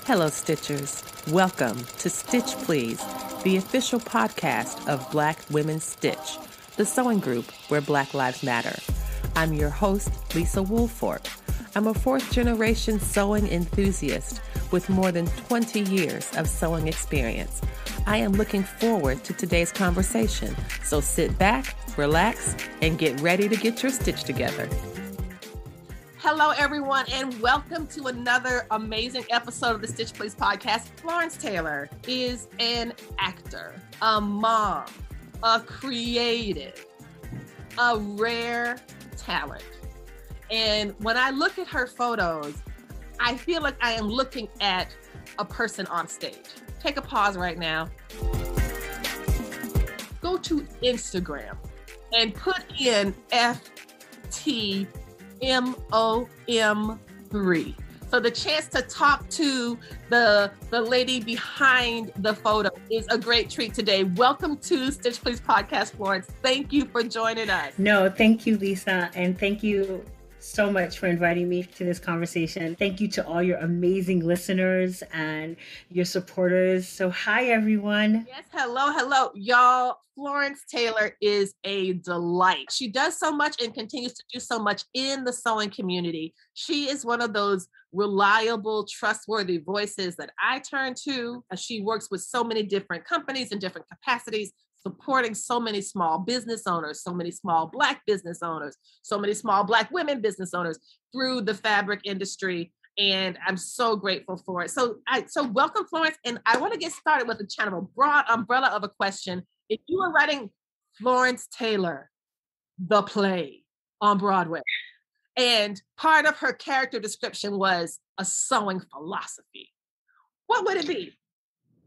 Hello, Stitchers. Welcome to Stitch Please, the official podcast of Black Women Stitch, the sewing group where Black Lives Matter. I'm your host, Lisa Woolfork. I'm a fourth-generation sewing enthusiast with more than 20 years of sewing experience. I am looking forward to today's conversation, so sit back, relax, and get ready to get your stitch together. Hello, everyone, and welcome to another amazing episode of the Stitch Please podcast. Florence Taylor is an actor, a mom, a creative, a rare talent. And when I look at her photos, I feel like I am looking at a person on stage. Take a pause right now. Go to Instagram and put in FTMOM3. So the chance to talk to the lady behind the photo is a great treat today. Welcome to Stitch Please podcast, Florence. Thank you for joining us. No, thank you, Lisa. And thank you so much for inviting me to this conversation. Thank you to all your amazing listeners and your supporters. So hi, everyone. Yes, hello. Y'all, Florence Taylor is a delight. She does so much and continues to do so much in the sewing community. She is one of those reliable, trustworthy voices that I turn to. She works with so many different companies in different capacities, supporting so many small business owners, so many small Black business owners, so many small Black women business owners through the fabric industry. And I'm so grateful for it. So welcome, Florence. And I want to get started with a kind of a broad umbrella of a question. If you were writing Florence Taylor, the play on Broadway, and part of her character description was a sewing philosophy, what would it be?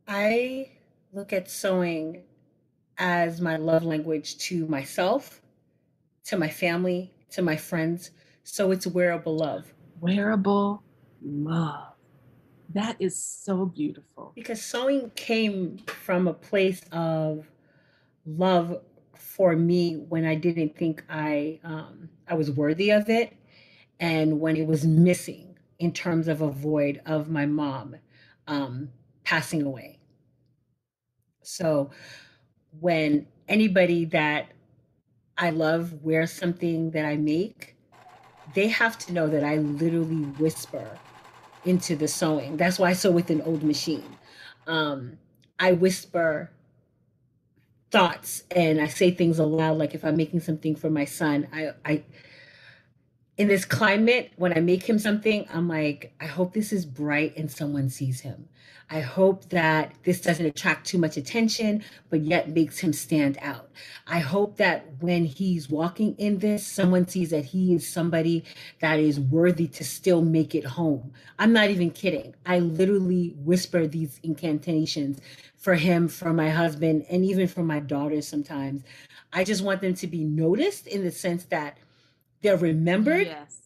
I look at sewing as my love language to myself, to my family, to my friends. So it's wearable love. Wearable love. That is so beautiful. Because sewing came from a place of love for me when I didn't think I was worthy of it, and when it was missing in terms of a void of my mom passing away. So when anybody that I love wears something that I make, they have to know that I literally whisper into the sewing. That's why I sew with an old machine. I whisper thoughts and I say things aloud. Like if I'm making something for my son, I in this climate, when I make him something, I'm like, I hope this is bright and someone sees him. I hope that this doesn't attract too much attention, but yet makes him stand out. I hope that when he's walking in this, someone sees that he is somebody that is worthy to still make it home. I'm not even kidding. I literally whisper these incantations for him, for my husband, and even for my daughters sometimes. I just want them to be noticed in the sense that they're remembered, yes,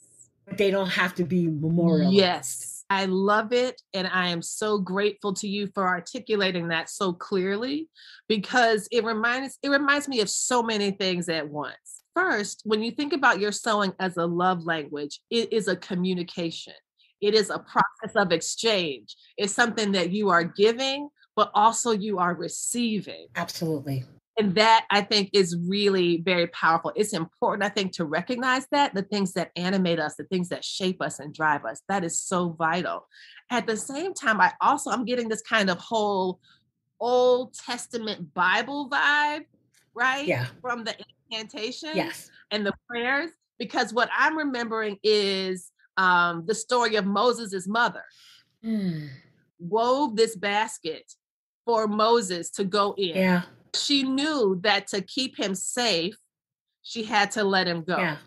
but they don't have to be memorialized. Yes, I love it. And I am so grateful to you for articulating that so clearly, because it reminds me of so many things at once. First, when you think about your sewing as a love language, it is a communication. It is a process of exchange. It's something that you are giving, but also you are receiving. Absolutely. And that, I think, is really very powerful. It's important, I think, to recognize that, the things that animate us, the things that shape us and drive us, that is so vital. At the same time, I'm getting this kind of whole Old Testament Bible vibe, right? Yeah. From the incantation, yes, and the prayers, because what I'm remembering is the story of Moses' mother wove this basket for Moses to go in. Yeah. She knew that to keep him safe, she had to let him go. Yeah.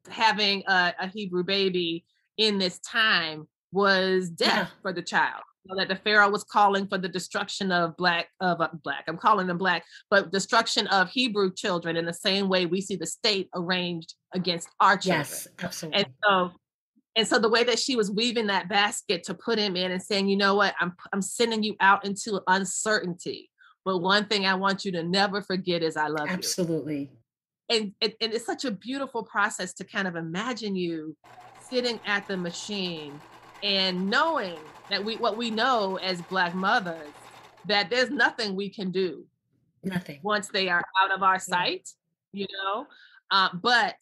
Having a Hebrew baby in this time was death for the child. So that the Pharaoh was calling for the destruction of black, I'm calling them Black, but destruction of Hebrew children in the same way we see the state arranged against our children. Yes, absolutely. And so the way that she was weaving that basket to put him in and saying, you know what, I'm sending you out into uncertainty. But one thing I want you to never forget is I love you. Absolutely. And it's such a beautiful process to kind of imagine you sitting at the machine and knowing that what we know as Black mothers, that there's nothing we can do Nothing. once they are out of our sight, but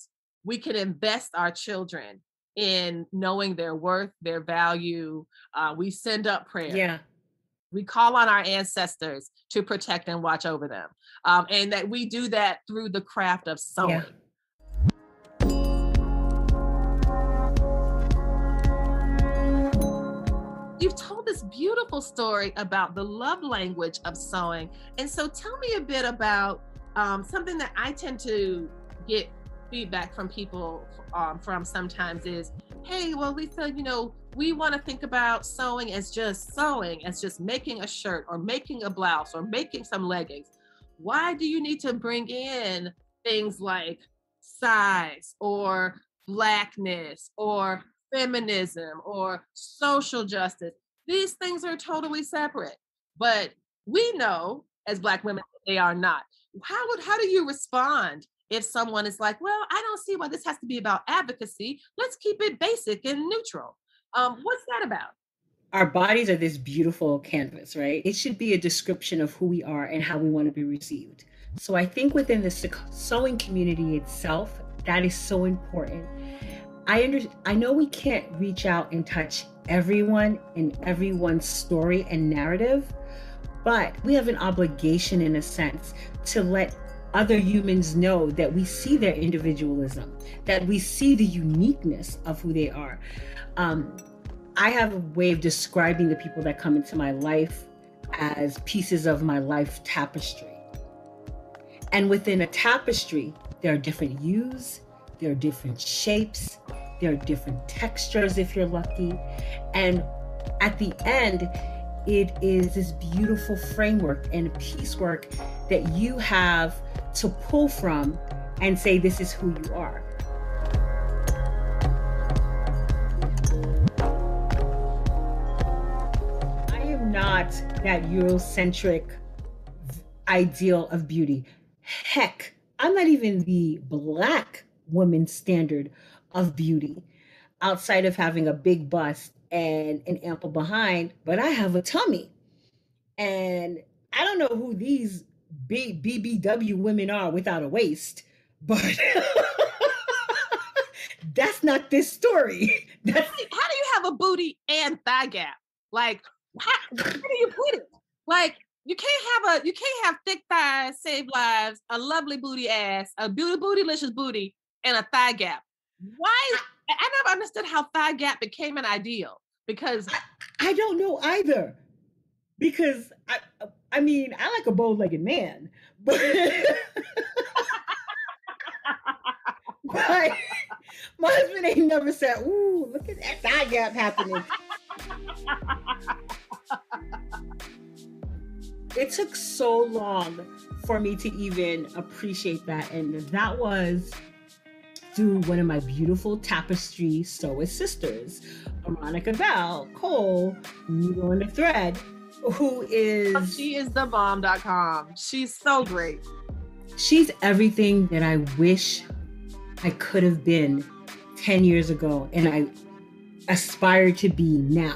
we can invest our children in knowing their worth, their value. We send up prayer. Yeah. We call on our ancestors to protect and watch over them. And that we do that through the craft of sewing. Yeah. You've told this beautiful story about the love language of sewing. And so tell me a bit about something that I tend to get feedback from people from sometimes is, hey, well, Lisa, we want to think about sewing, as just making a shirt or making a blouse or making some leggings. Why do you need to bring in things like size or Blackness or feminism or social justice? These things are totally separate, but we know as Black women they are not. How do you respond if someone is like, well, I don't see why this has to be about advocacy. Let's keep it basic and neutral. What's that about? Our bodies are this beautiful canvas, right? It should be a description of who we are and how we want to be received. So I think within the sewing community itself, that is so important. I know we can't reach out and touch everyone in everyone's story and narrative, but we have an obligation in a sense to let other humans know that we see their individualism, that we see the uniqueness of who they are. I have a way of describing the people that come into my life as pieces of my life tapestry. And within a tapestry, there are different hues, there are different shapes, there are different textures if you're lucky. And at the end, it is this beautiful framework and piecework that you have to pull from and say, this is who you are. I am not that Eurocentric ideal of beauty. Heck, I'm not even the Black woman standard of beauty, outside of having a big bust and an ample behind, but I have a tummy. And I don't know who these big BBW women are without a waist, but that's not this story. How do you have a booty and thigh gap? Like, where do you put it? Like, you can't have thick thighs, save lives, a lovely booty ass, a bootylicious booty, and a thigh gap. Why? I never understood how thigh gap became an ideal, because I don't know either. Because I mean, I like a bow-legged man, but my husband ain't never said, "Ooh, look at that thigh gap happening." It took so long for me to even appreciate that, and that was through one of my beautiful Tapestry sewist sisters, Monica Val Cole, Needle and a Thread, who is... She is the bomb.com. She's so great. She's everything that I wish I could have been 10 years ago and I aspire to be now.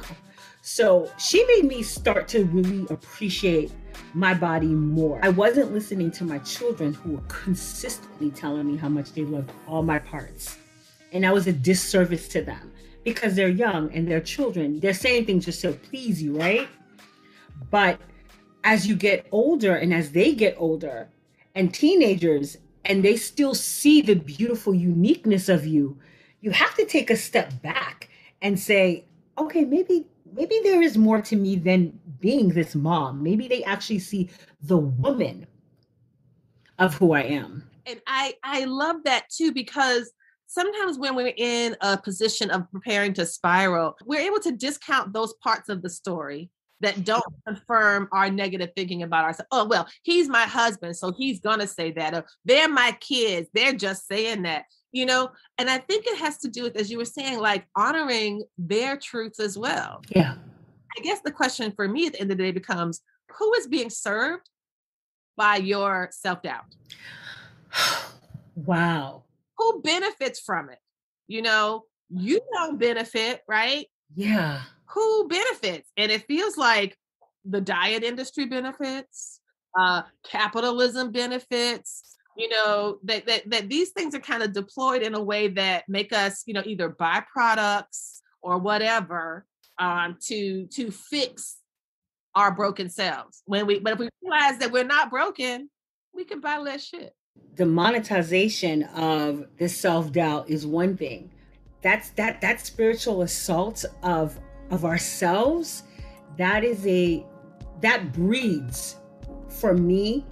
So she made me start to really appreciate my body more. I wasn't listening to my children who were consistently telling me how much they loved all my parts. And that was a disservice to them because they're young and they're children. They're saying things just to please you, right? But as you get older and as they get older and teenagers, and they still see the beautiful uniqueness of you, you have to take a step back and say, okay, maybe there is more to me than being this mom. Maybe they actually see the woman of who I am. And I love that too, because sometimes when we're in a position of preparing to spiral, we're able to discount those parts of the story that don't confirm our negative thinking about ourselves. Oh, well, he's my husband, so he's going to say that. Or they're my kids, they're just saying that, And I think it has to do with, as you were saying, like honoring their truths as well. Yeah. I guess the question for me at the end of the day becomes, who is being served by your self-doubt? Wow. Who benefits from it? You don't benefit, right? Yeah. Who benefits? And it feels like the diet industry benefits, capitalism benefits, that these things are kind of deployed in a way that make us, either buy products or whatever, to fix our broken selves. But if we realize that we're not broken, we can buy less shit. The monetization of the self-doubt is one thing. That spiritual assault of ourselves, that breeds, for me,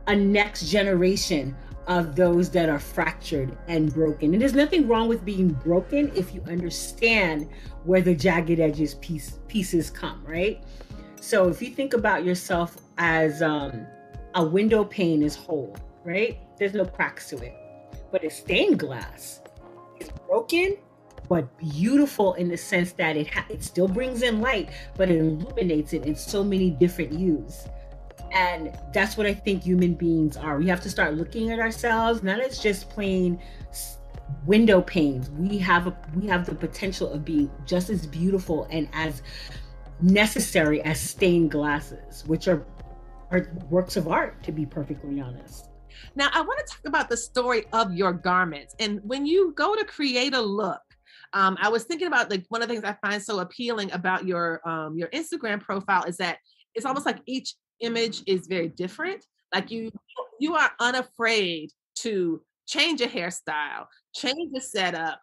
a next generation of those that are fractured and broken. And there's nothing wrong with being broken if you understand where the jagged edges pieces come, right? So if you think about yourself as a window pane is whole, right? There's no cracks to it. But a stained glass is broken, but beautiful in the sense that it still brings in light, but it illuminates it in so many different hues. And that's what I think human beings are. We have to start looking at ourselves not as just plain window panes. We have the potential of being just as beautiful and as necessary as stained glasses, which are works of art, to be perfectly honest. Now, I want to talk about the story of your garments. And when you go to create a look, I was thinking about, like, one of the things I find so appealing about your Instagram profile is that it's almost like each image is very different. Like you are unafraid to change a hairstyle, change the setup,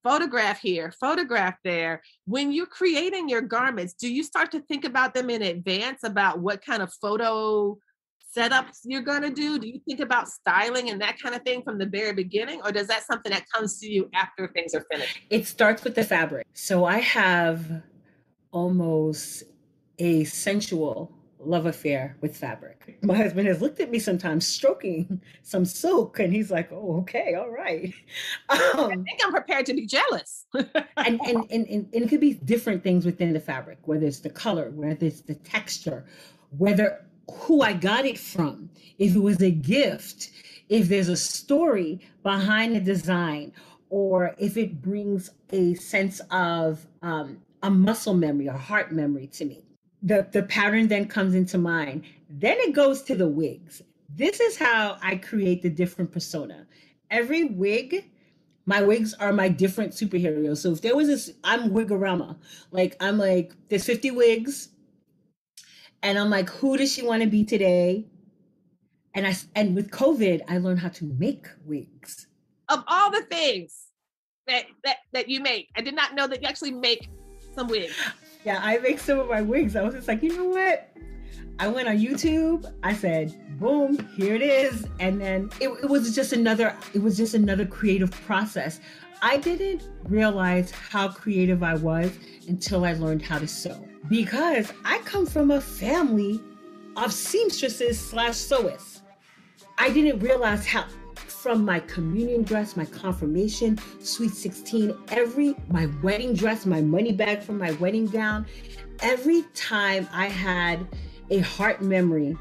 photograph here, photograph there. When you're creating your garments, do you start to think about them in advance about what kind of photo setups you're going to do? Do you think about styling and that kind of thing from the very beginning? Or does that something that comes to you after things are finished? It starts with the fabric. So I have almost a sensual love affair with fabric. My husband has looked at me sometimes stroking some silk, and he's like, "Oh, okay, all right." I think I'm prepared to be jealous. and it could be different things within the fabric, whether it's the color, whether it's the texture, whether who I got it from, if it was a gift, if there's a story behind the design, or if it brings a sense of a muscle memory, a heart memory to me. The pattern then comes into mind. Then it goes to the wigs. This is how I create the different persona. Every wig, my wigs are my different superheroes. So if there was this, I'm wigorama. I'm like, there's 50 wigs. And I'm like, who does she want to be today? And with COVID, I learned how to make wigs. Of all the things that you make, I did not know that you actually make some wigs. Yeah, I make some of my wigs. I was just like, you know what? I went on YouTube. I said, boom, here it is. And then it was just another creative process. I didn't realize how creative I was until I learned how to sew, because I come from a family of seamstresses / sewists. I didn't realize how, from my communion dress, my confirmation, sweet 16, my wedding dress, my money bag from my wedding gown, every time I had a heart memory,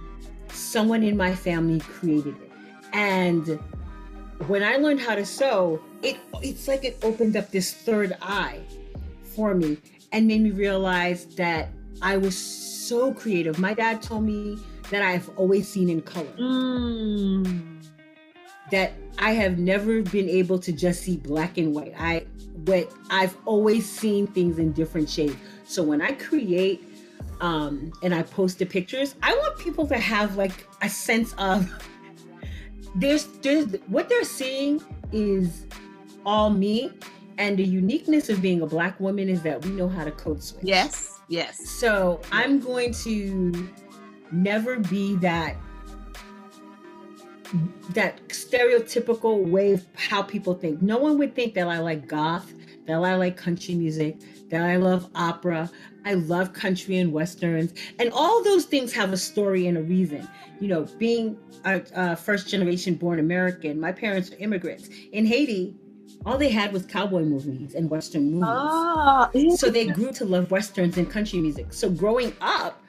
someone in my family created it. And when I learned how to sew, it's like it opened up this third eye for me and made me realize that I was so creative. My dad told me that I've always seen in color. That I have never been able to just see black and white. I've always seen things in different shades. So when I create and I post the pictures, I want people to have like a sense of there's what they're seeing is all me. And the uniqueness of being a Black woman is that we know how to code switch. Yes. So I'm going to never be that stereotypical way of how people think. No one would think that I like goth, that I like country music, that I love opera. I love country and westerns, and all those things have a story and a reason. You know, being a first generation born American, my parents were immigrants. In Haiti, all they had was cowboy movies and western movies. So they grew to love westerns and country music. So growing up,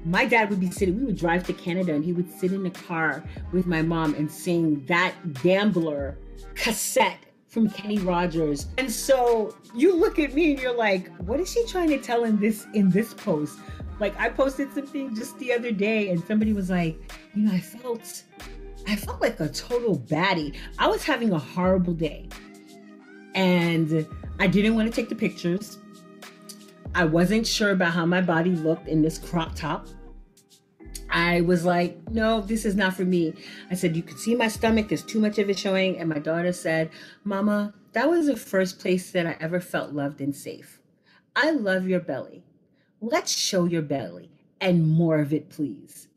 my dad would we would drive to Canada and he would sit in the car with my mom and sing that Gambler cassette from Kenny Rogers. And so you look at me and you're like, what is she trying to tell in this post? Like, I posted something just the other day and somebody was like, I felt like a total baddie. I was having a horrible day and I didn't want to take the pictures. I wasn't sure about how my body looked in this crop top. I was like, no, this is not for me. I said, you can see my stomach. There's too much of it showing. And my daughter said, Mama, that was the first place that I ever felt loved and safe. I love your belly. Let's show your belly and more of it, please.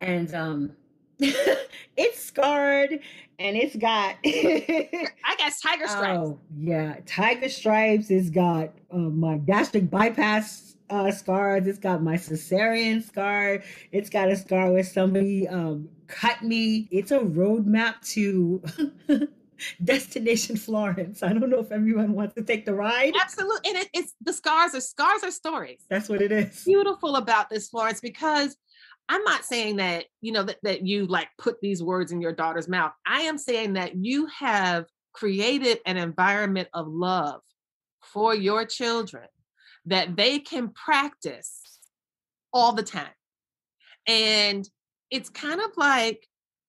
And it's scarred and it's got I got tiger stripes. Oh yeah, tiger stripes. It's got my gastric bypass scars. It's got my cesarean scar. It's got a scar where somebody cut me. It's a roadmap to Destination Florence. I don't know if everyone wants to take the ride. Absolutely. And it's the scars are stories. That's what it is. Beautiful about this, Florence, because I'm not saying that, that you like put these words in your daughter's mouth. I am saying that you have created an environment of love for your children that they can practice all the time. And it's kind of like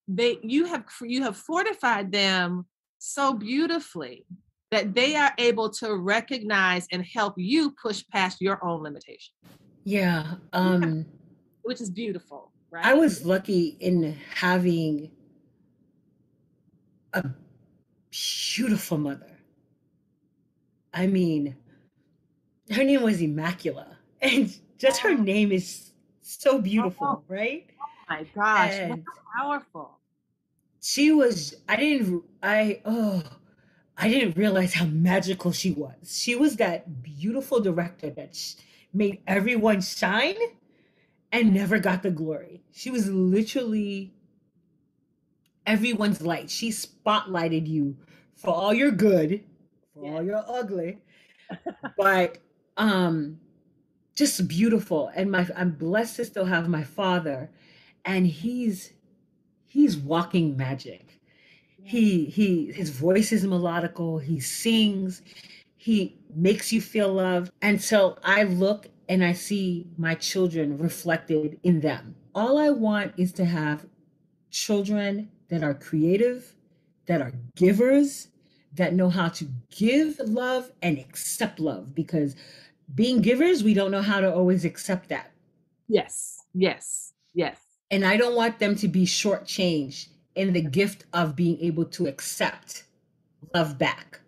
you have fortified them so beautifully that they are able to recognize and help you push past your own limitations. Yeah. Which is beautiful, right? I was lucky in having a beautiful mother. I mean, her name was Immaculata, and just her name is so beautiful, right? Oh my gosh, that's powerful. She was, I didn't realize how magical she was. She was that beautiful director that made everyone shine and never got the glory. She was literally everyone's light. She spotlighted you for all your good, for all your ugly, but just beautiful. And I'm blessed to still have my father, and he's walking magic. His voice is melodical. He sings. He makes you feel loved. And so I look and I see my children reflected in them. All I want is to have children that are creative, that are givers, that know how to give love and accept love, because being givers, we don't know how to always accept that. Yes. And I don't want them to be shortchanged in the gift of being able to accept love back.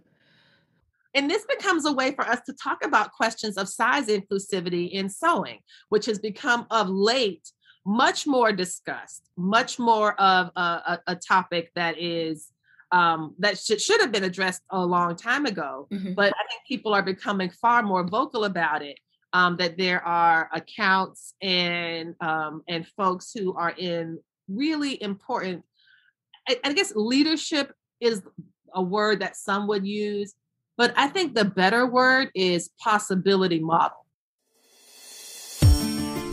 And this becomes a way for us to talk about questions of size inclusivity in sewing, which has become of late much more discussed, much more of a topic that is that should have been addressed a long time ago. Mm-hmm. But I think people are becoming far more vocal about it. That there are accounts and folks who are in really important, I guess leadership is a word that some would use, but I think the better word is possibility model.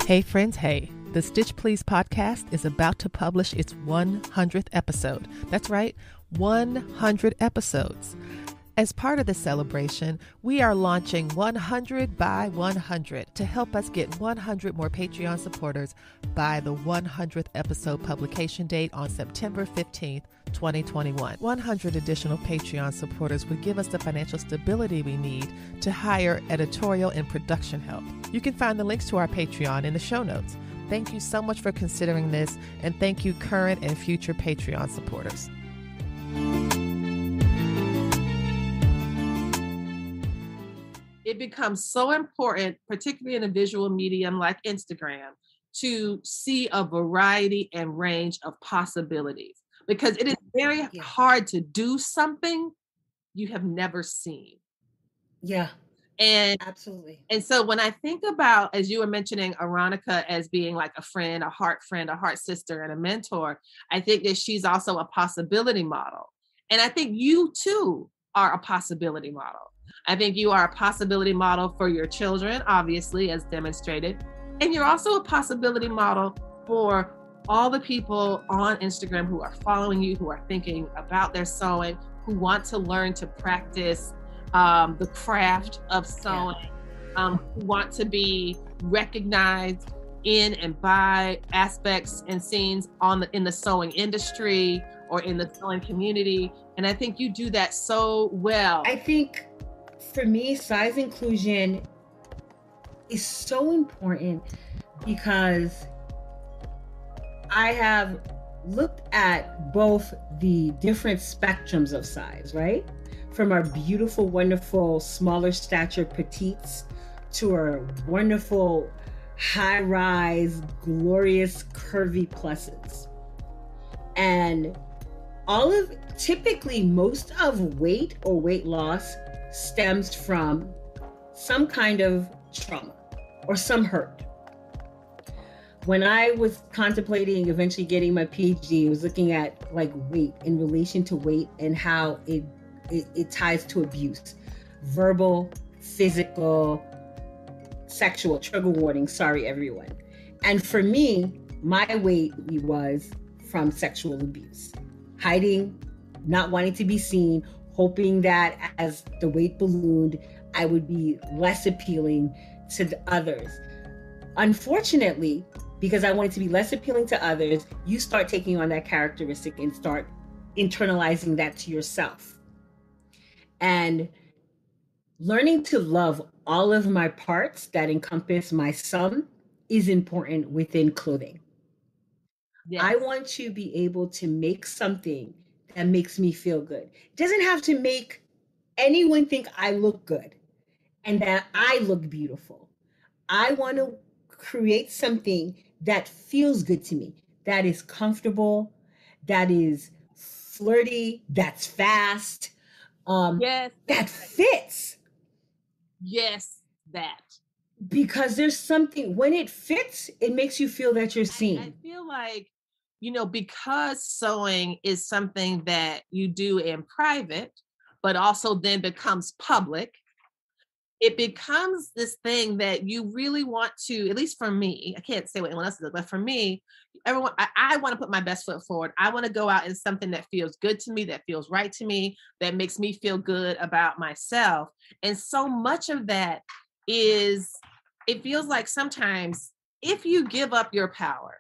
Hey friends, hey. The Stitch Please podcast is about to publish its 100th episode. That's right, 100 episodes. As part of the celebration, we are launching 100 by 100 to help us get 100 more Patreon supporters by the 100th episode publication date on September 15th, 2021. 100 additional Patreon supporters would give us the financial stability we need to hire editorial and production help. You can find the links to our Patreon in the show notes. Thank you so much for considering this, and thank you current and future Patreon supporters. It becomes so important, particularly in a visual medium like Instagram, to see a variety and range of possibilities, because it is very hard to do something you have never seen. Yeah. And absolutely. And so when I think about, as you were mentioning, Aronica as being like a friend, a heart sister, and a mentor, I think that she's also a possibility model. And I think you too are a possibility model. I think you are a possibility model for your children, obviously, as demonstrated. And you're also a possibility model for all the people on Instagram who are following you, who are thinking about their sewing, who want to learn to practice the craft of sewing, who want to be recognized in and by aspects and scenes in the sewing industry or in the sewing community. And I think you do that so well. I think for me, size inclusion is so important because I have looked at both the different spectrums of size, right? From our beautiful, wonderful, smaller stature petites to our wonderful, high-rise, glorious, curvy pluses. And typically most of weight or weight loss stems from some kind of trauma or some hurt. When I was contemplating eventually getting my PhD, I was looking at like weight in relation to weight and how it ties to abuse, verbal, physical, sexual. Trigger warning, sorry everyone. And for me, my weight was from sexual abuse, hiding, not wanting to be seen, hoping that as the weight ballooned, I would be less appealing to the others. Unfortunately, because I wanted to be less appealing to others, you start taking on that characteristic and start internalizing that to yourself. And learning to love all of my parts that encompass my sum is important within clothing. Yes. I want to be able to make something that makes me feel good. It doesn't have to make anyone think I look good and that I look beautiful. I want to create something that feels good to me, that is comfortable, that is flirty, that's fast, that fits. Yes, that. Because there's something, when it fits, it makes you feel that you're seen. I feel like, because sewing is something that you do in private, but also then becomes public, it becomes this thing that you really want to, at least for me, I can't say what anyone else does, but for me, I want to put my best foot forward. I want to go out in something that feels good to me, that feels right to me, that makes me feel good about myself. And so much of that is, it feels like sometimes if you give up your power,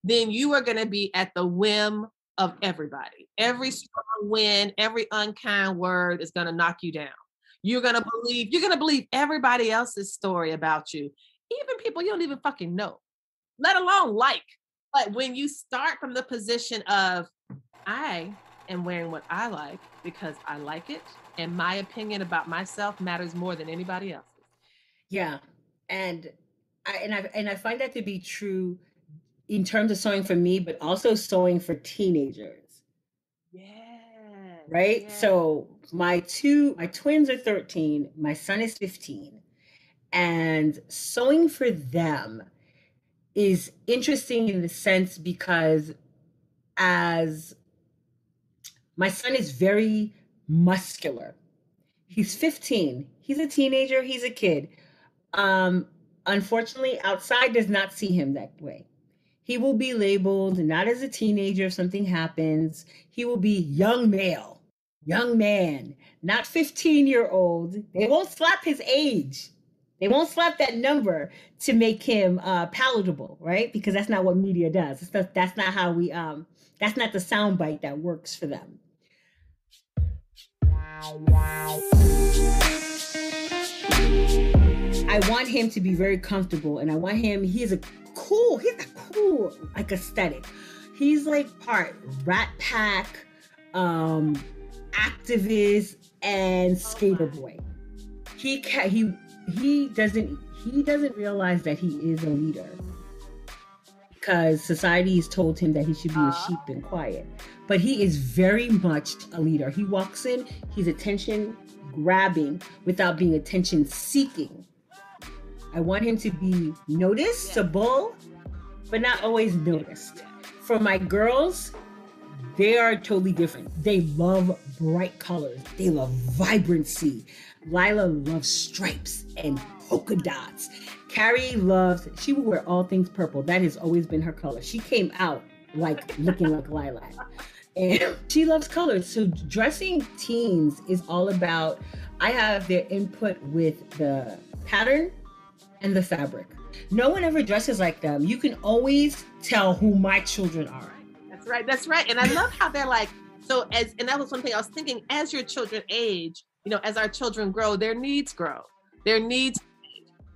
then you are going to be at the whim of everybody. Every strong wind, every unkind word is going to knock you down. You're going to believe everybody else's story about you, even people you don't even fucking know, let alone like. But when you start from the position of, I am wearing what I like because I like it, and my opinion about myself matters more than anybody else's. Yeah. And I find that to be true in terms of sewing for me, but also sewing for teenagers. Yeah. Right? Yeah. So my twins are 13, my son is 15, and sewing for them is interesting in the sense because as my son is very muscular. He's 15. He's a teenager, he's a kid. Unfortunately, outside does not see him that way. He will be labeled not as a teenager if something happens. He will be young male, young man, not 15-year-old. They won't slap his age. They won't slap that number to make him palatable, right? Because that's not what media does. That's not how we, that's not the soundbite that works for them. I want him to be very comfortable, and I want him, he's a cool like aesthetic. He's like part Rat Pack, activist, and skater boy. He doesn't realize that he is a leader because society has told him that he should be a sheep and quiet. But he is very much a leader. He walks in, he's attention grabbing without being attention seeking. I want him to be noticeable, but not always noticed. For my girls, they are totally different. They love bright colors. They love vibrancy. Lila loves stripes and polka dots. Carrie she will wear all things purple. That has always been her color. She came out like looking like lilac. And she loves colors. So dressing teens is all about, I have their input with the pattern and the fabric. No one ever dresses like them. You can always tell who my children are. That's right. That's right. And I love how they're like, so and that was one thing I was thinking, as your children age, as our children grow, their needs grow, their needs.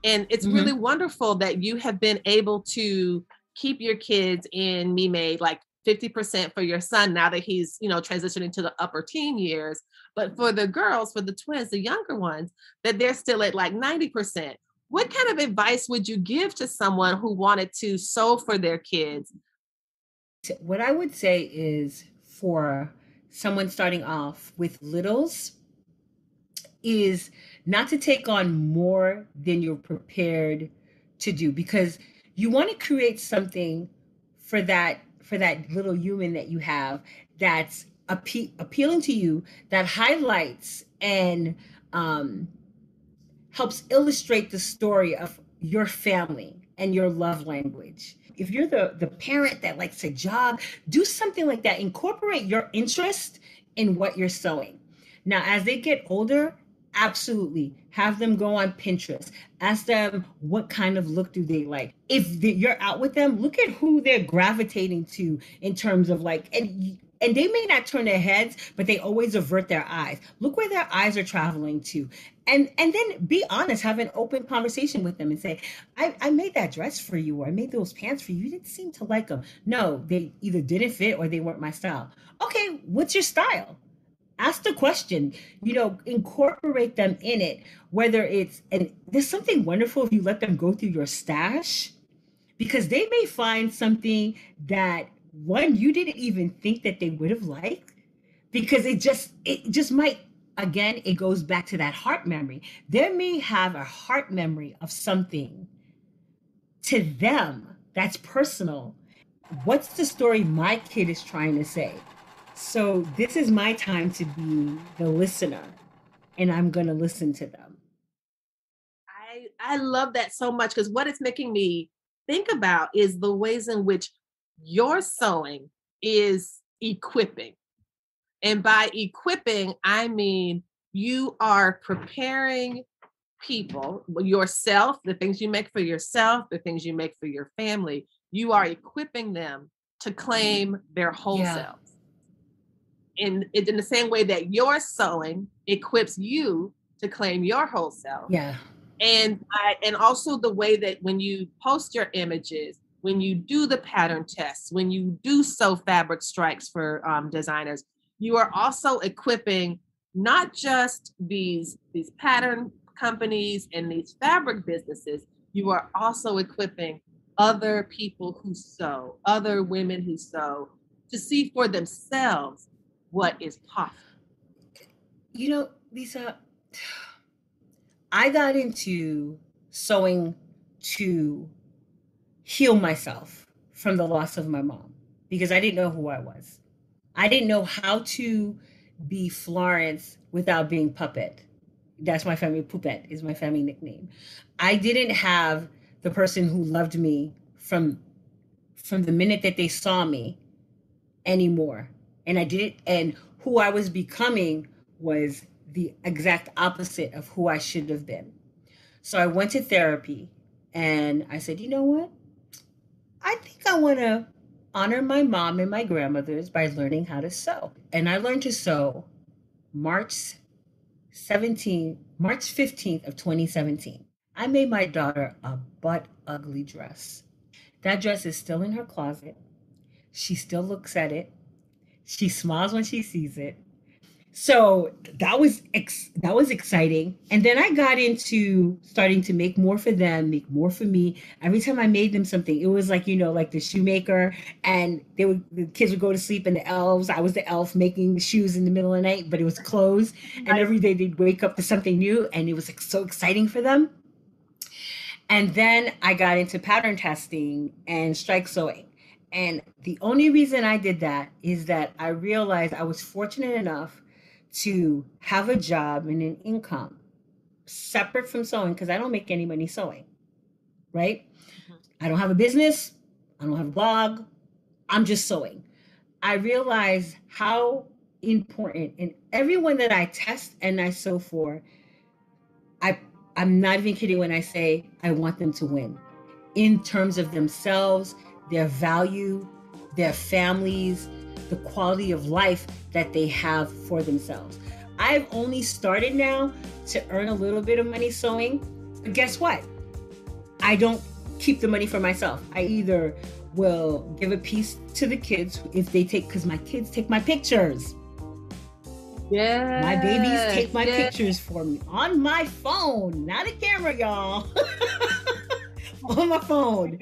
And it's really wonderful that you have been able to keep your kids in Me Made, like 50% for your son now that he's, transitioning to the upper teen years. But for the girls, for the twins, the younger ones, that they're still at like 90%. What kind of advice would you give to someone who wanted to sew for their kids? What I would say is, for someone starting off with littles, is not to take on more than you're prepared to do, because you want to create something for that little human that you have, that's appealing to you, that highlights and helps illustrate the story of your family and your love language. If you're the parent that likes to jog, do something like that. Incorporate your interest in what you're sewing. Now, as they get older, absolutely have them go on Pinterest. Ask them, what kind of look do they like? If you're out with them, look at who they're gravitating to in terms of like, and they may not turn their heads, but they always avert their eyes. Look where their eyes are traveling to. And then be honest, have an open conversation with them and say, I made that dress for you, or I made those pants for you. You didn't seem to like them. No, they either didn't fit or they weren't my style. Okay, what's your style? Ask the question, incorporate them in it, whether it's, and there's something wonderful if you let them go through your stash, because they may find something that, one, you didn't even think that they would have liked, because it just might, again, it goes back to that heart memory. They may have a heart memory of something to them that's personal. What's the story my kid is trying to say? So this is my time to be the listener, and I'm going to listen to them. I love that so much, because what it's making me think about is the ways in which your sewing is equipping. And by equipping, I mean you are preparing people, yourself, the things you make for yourself, the things you make for your family, you are equipping them to claim their whole selves. In the same way that your sewing equips you to claim your whole self. Yeah. And also the way that when you post your images, when you do the pattern tests, when you do sew fabric strikes for designers, you are also equipping not just these pattern companies and these fabric businesses, you are also equipping other people who sew, other women who sew, to see for themselves what is possible. Lisa, I got into sewing to heal myself from the loss of my mom, because I didn't know who I was. I didn't know how to be Florence without being Puppet. That's my family. Poupette is my family nickname. I didn't have the person who loved me from the minute that they saw me anymore. And I didn't, and who I was becoming was the exact opposite of who I should have been. So I went to therapy and I said, you know what? I think I want to honor my mom and my grandmothers by learning how to sew. And I learned to sew March 15th of 2017. I made my daughter a butt ugly dress. That dress is still in her closet. She still looks at it. She smiles when she sees it. So that was exciting. And then I got into starting to make more for them, make more for me. Every time I made them something, it was like, like the shoemaker, and the kids would go to sleep, and I was the elf making the shoes in the middle of the night, but it was clothes. And every day they'd wake up to something new, and it was like so exciting for them. And then I got into pattern testing and strike sewing. And the only reason I did that is that I realized I was fortunate enough to have a job and an income separate from sewing, because I don't make any money sewing, right? Mm-hmm. I don't have a business. I don't have a blog. I'm just sewing. I realize how important, and everyone that I test and I sew for, I'm not even kidding when I say I want them to win in terms of themselves, their value, their families, the quality of life that they have for themselves. I've only started now to earn a little bit of money sewing, but guess what? I don't keep the money for myself. I either will give a piece to the kids if they take, because my kids take my pictures. Yeah. My babies take my pictures for me on my phone, not a camera, y'all. On my phone.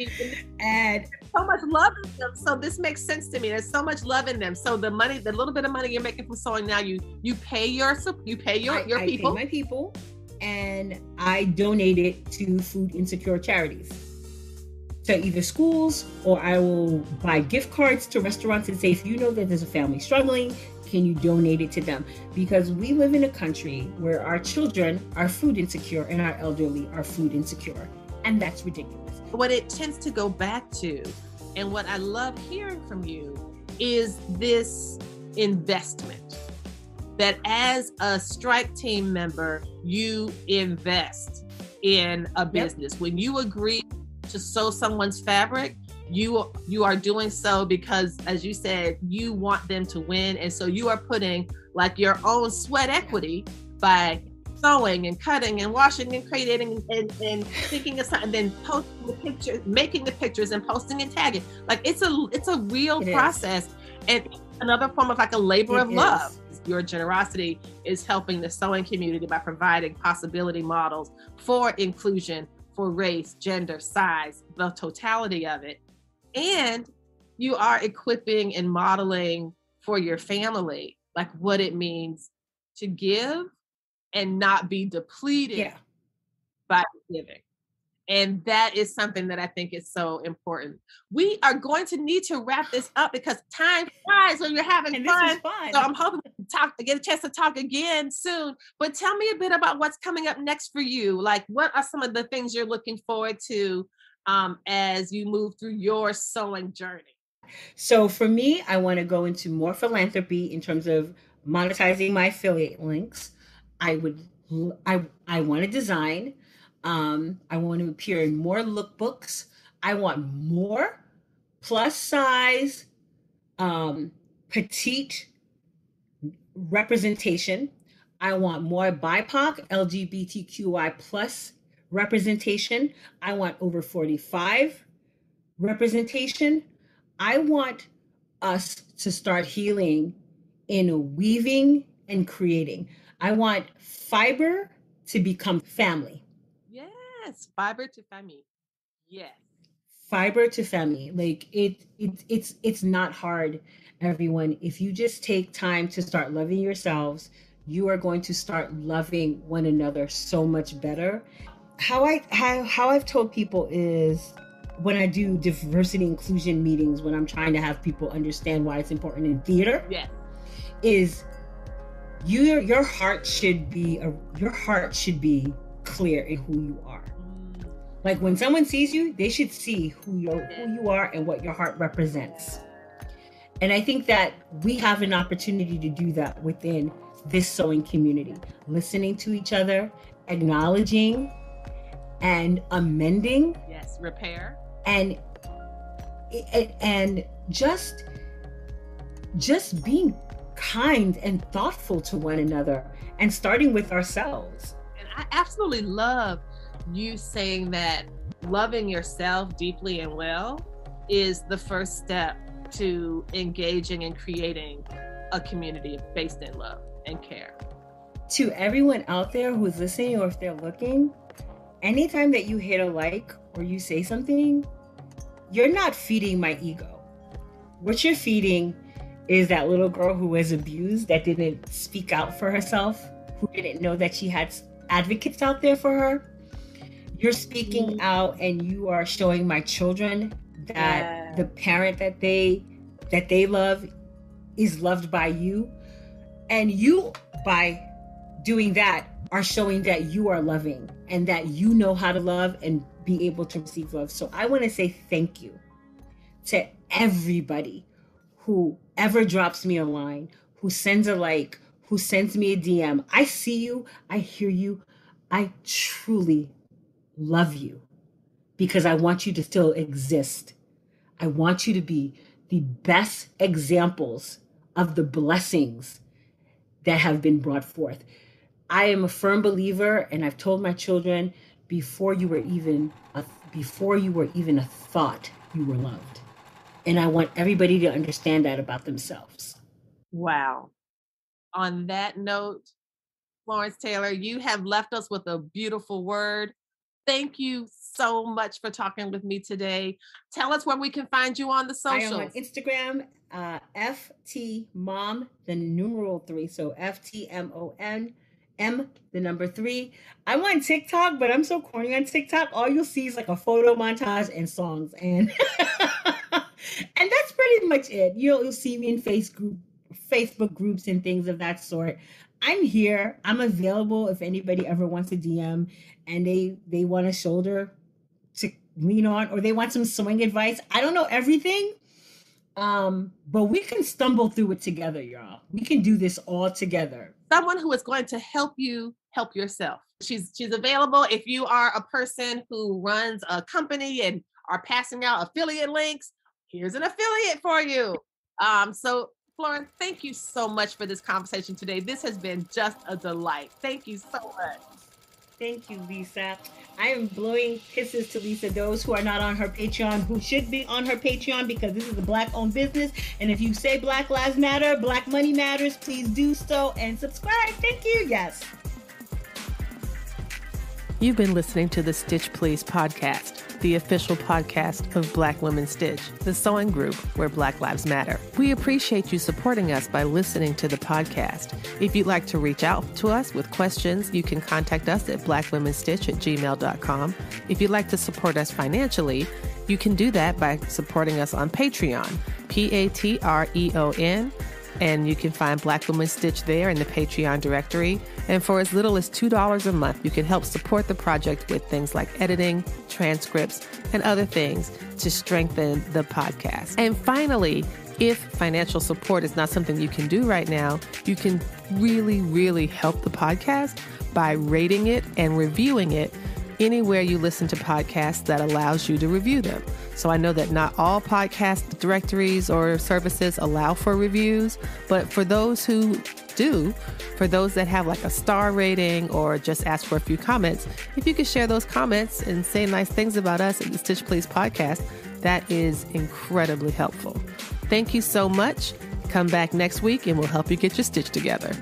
And so much love in them. So this makes sense to me. There's so much love in them. So the money, the little bit of money you're making from sewing now, you pay your people. I pay my people, and I donate it to food insecure charities. To either schools, or I will buy gift cards to restaurants and say, if you know that there's a family struggling, can you donate it to them? Because we live in a country where our children are food insecure and our elderly are food insecure. And that's ridiculous. What it tends to go back to, and what I love hearing from you, is this investment. That as a strike team member, you invest in a business. Yep. When you agree to sew someone's fabric, you are doing so because, as you said, you want them to win. And so you are putting like your own sweat equity by sewing and cutting and washing and creating and thinking of something, and then posting the pictures, making the pictures and posting and tagging. Like it's a real process, and another form of like a labor of love. Your generosity is helping the sewing community by providing possibility models for inclusion, for race, gender, size, the totality of it. And you are equipping and modeling for your family, like what it means to give and not be depleted by giving. And that is something that I think is so important. We are going to need to wrap this up because time flies when you're having fun. This is fun. So I'm hoping to get a chance to talk again soon. But tell me a bit about what's coming up next for you. Like, what are some of the things you're looking forward to as you move through your sewing journey? So for me, I want to go into more philanthropy in terms of monetizing my affiliate links. I want to design. I want to appear in more lookbooks. I want more plus size, petite representation. I want more BIPOC, LGBTQI plus representation. I want over 45 representation. I want us to start healing in weaving and creating. I want fiber to become family. Yes, fiber to family. Yes. Fiber to family. Like it's not hard, everyone. If you just take time to start loving yourselves, you are going to start loving one another so much better. How I've told people is when I do diversity inclusion meetings, when I'm trying to have people understand why it's important in theater, is your heart should be clear in who you are. Like when someone sees you, they should see who you are and what your heart represents. And I think that we have an opportunity to do that within this sewing community, listening to each other, acknowledging and amending. Yes, repair. And just being kind and thoughtful to one another and starting with ourselves. And I absolutely love you saying that loving yourself deeply and well is the first step to engaging and creating a community based in love and care. To everyone out there who's listening, or if they're looking, anytime that you hit a like or you say something, you're not feeding my ego. What you're feeding is that little girl who was abused, that didn't speak out for herself, who didn't know that she had advocates out there for her. You're speaking out, and you are showing my children that the parent that they love is loved by you. And you, by doing that, are showing that you are loving and that you know how to love and be able to receive love. So I want to say thank you to everybody who ever drops me a line, who sends a like, who sends me a DM. I see you, I hear you. I truly love you because I want you to still exist. I want you to be the best examples of the blessings that have been brought forth. I am a firm believer, and I've told my children, before you were even a thought, you were loved. And I want everybody to understand that about themselves. Wow. On that note, Florence Taylor, you have left us with a beautiful word. Thank you so much for talking with me today. Tell us where we can find you on the socials. I am on Instagram, FTMom, the numeral 3. So FTMON, M, the number 3. I'm on TikTok, but I'm so corny on TikTok. All you'll see is like a photo montage and songs. And and that's pretty much it. You'll see me in Facebook groups and things of that sort. I'm here. I'm available if anybody ever wants a DM and they want a shoulder to lean on, or they want some sewing advice. I don't know everything, but we can stumble through it together, y'all. We can do this all together. Someone who is going to help you help yourself. She's available if you are a person who runs a company and are passing out affiliate links. Here's an affiliate for you. So Florence, thank you so much for this conversation today. This has been just a delight. Thank you so much. Thank you, Lisa. I am blowing kisses to Lisa. Those who are not on her Patreon, who should be on her Patreon, because this is a Black-owned business. And if you say Black Lives Matter, Black Money Matters, please do so and subscribe. Thank you. Yes. You've been listening to the Stitch Please podcast, the official podcast of Black Women Stitch, the sewing group where Black Lives Matter. We appreciate you supporting us by listening to the podcast. If you'd like to reach out to us with questions, you can contact us at blackwomenstitch@gmail.com. If you'd like to support us financially, you can do that by supporting us on Patreon, Patreon. And you can find Black Women Stitch there in the Patreon directory. And for as little as $2 a month, you can help support the project with things like editing, transcripts, and other things to strengthen the podcast. And finally, if financial support is not something you can do right now, you can really, really help the podcast by rating it and reviewing it anywhere you listen to podcasts that allows you to review them. So I know that not all podcast directories or services allow for reviews, but for those who do, for those that have like a star rating or just ask for a few comments, if you could share those comments and say nice things about us at the Stitch Please podcast, that is incredibly helpful. Thank you so much. Come back next week and we'll help you get your stitch together.